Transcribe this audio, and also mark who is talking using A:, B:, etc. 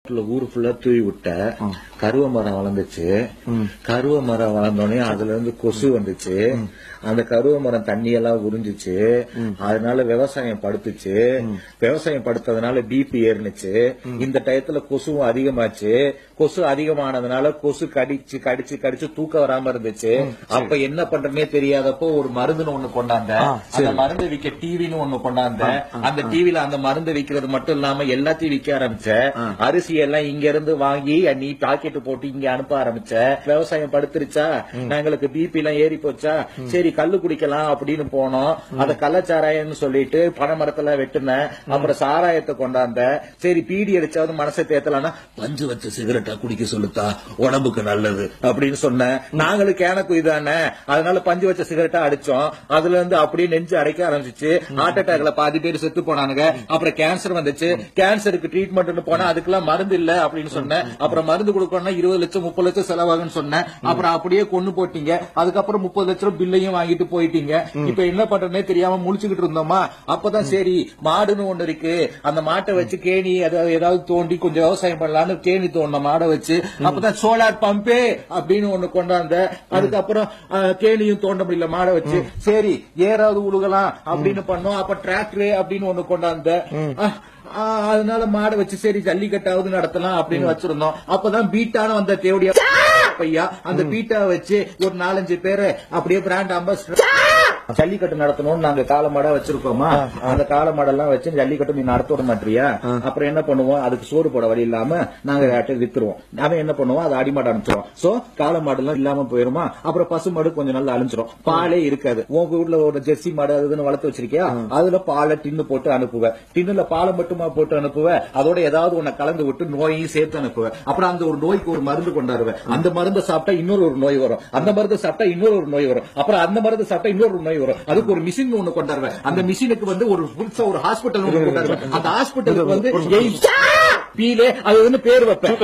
A: ஊரு ஃபுல்லா தூவி விட்ட கருவ மரம் வளர்ந்துச்சு. கருவ மரம் வளர்ந்தோடனே அதுல இருந்து கொசு வந்துச்சு. அந்த கருவ மரம் தண்ணி எல்லாம் உறிஞ்சிச்சு. அதனால விவசாயம் படுத்துச்சு. விவசாயம் படுத்ததுனால பிபி ஏறினுச்சு. இந்த டயத்துல கொசுவும் அதிகமாச்சு. கொசு அதிகமானதுனால கொசு கடிச்சு கடிச்சு கடிச்சு தூக்கம் வராம இருந்துச்சு. அப்ப என்ன பண்றதுனே தெரியாதப்போ ஒரு மருந்துன்னு ஒண்ணு கொண்டாந்த. அந்த மருந்து விக்க டிவின்னு ஒண்ணு கொண்டாந்த. அந்த டிவில அந்த மருந்து விக்கிறது மட்டும் இல்லாம எல்லாத்தையும் விக்க ஆரம்பிச்ச. அரிசி எல்லாம் இங்க இருந்து வாங்கி நீ பாக்கெட் போட்டு இங்க அனுப்ப ஆரம்பிச்ச. விவசாயம் படுத்துருச்சா, எங்களுக்கு பிபி எல்லாம் ஏறி போச்சா, சரி கல்லு குடிக்கலாம் அப்படின்னு போனோம். அத கள்ளச்சாராயம்னு சொல்லிட்டு பனைமரத்துல வெட்டுன. அப்புறம் சாராயத்தை கொண்டாந்த. சரி பீடி அடிச்சாவது மனசை தேத்தலாம்னா பஞ்சு வச்ச சிகரெட்டா குடிக்க சொல்லுத்தா, உடம்புக்கு நல்லது அப்படின்னு சொன்னேன். நாங்களும் கேனக்கு இதானே, அதனால பஞ்சு வச்ச சிகரெட்டா அடிச்சோம். அதுல இருந்து அப்படியே நெஞ்சு அடைக்க ஆரம்பிச்சிச்சு. ஹார்ட் அட்டாக்ல பாதி பேர் செத்து போனானுங்க. அப்புறம் கேன்சர் வந்துச்சு. கேன்சருக்கு ட்ரீட்மெண்ட் போனா அதுக்கெல்லாம் மருந்து இல்ல அப்படின்னு சொன்னேன். அப்புறம் மருந்து கொடுக்கணும்னா 20 லட்சம் 30 லட்சம் செலவாகுன்னு சொன்னேன். அப்புறம் அப்படியே கொண்டு போட்டீங்க. அதுக்கப்புறம் 30 லட்சம் பில்லையும் வாங்கிட்டு போயிட்டீங்க. இப்ப என்ன பண்றதுனே தெரியாம முழிச்சுக்கிட்டு இருந்தோமா. அப்பதான் சரி மாடுன்னு ஒண்ணு இருக்கு, அந்த மாட்டை வச்சு கேணி ஏதாவது தோண்டி கொஞ்சம் விவசாயம் பண்ணலாம்னு கேணி தோண்ட மாடை வச்சு. அப்பதான் சோலார் பம்பே அப்படின்னு ஒண்ணு கொண்டாந்த. அதுக்கப்புறம் கேணியும் தோண்ட முடியல மாடை வச்சு. சரி ஏறாவது உழுகலாம் அப்படின்னு பண்ணோம். அப்ப டிராக்டர் அப்படின்னு ஒண்ணு கொண்டாந்த. அதனால மாடை வச்சு சரி ஜல்லிக்கட்டாவது நடத்தலாம் அப்படின்னு வச்சிருந்தோம். அப்பதான் பீட்டான வந்த தேவடியா பையா அந்த பீட்டா வச்சு ஒரு 4-5 பேரு அப்படியே பிராண்ட் அம்பாசிடர் ஜல்லிக்கட்டு நடத்தணும்னு நாங்க காலமாடா வச்சிருக்கோமா. அந்த காலமாடெல்லாம் வச்சு ஜல்லிக்கட்டு நீ நடத்த விட மாட்டியா. அப்புறம் என்ன பண்ணுவோம், அதுக்கு சோறு போட வழி இல்லாம நாங்க வித்துருவோம். அவன் என்ன பண்ணுவோம், அது அடிமாடு அனுப்பிச்சிருவோம். சோ காலமாடு எல்லாம் இல்லாம போயிருமா. அப்புறம் பசுமாடு கொஞ்சம் நல்லா அழிஞ்சிரும். பாலே இருக்காது. உங்க வீட்டுல ஒரு ஜெர்சி மாடு அதுன்னு வளர்த்து வச்சிருக்கியா, அதுல பாலை டின்னு போட்டு அனுப்புவேன். டின்னுல பாலை மட்டுமா போட்டு அனுப்புவேன், அதோட ஏதாவது ஒண்ணு கலந்து விட்டு நோயையும் சேர்த்து அனுப்புவேன். அப்புறம் அந்த ஒரு நோய்க்கு ஒரு மருந்து கொண்டாடுவேன். அந்த மருந்து சாப்பிட்டா இன்னொரு நோய் வரும். அந்த மருந்து சாப்பிட்டா இன்னொரு நோய் வரும். அப்புறம் அந்த மருந்து சாப்பிட்டா இன்னொரு நோய் வரும். அதுக்கு ஒரு மிஷின் ஒண்ணு கொண்டாடுவேன். அந்த மிஷினுக்கு வந்து ஒரு ஹாஸ்பிட்டல் ஒண்ணு கொண்டாடுவேன். அந்த ஹாஸ்பிட்டலுக்கு வந்து பீலே அது வந்து பேர் வைப்பேன்.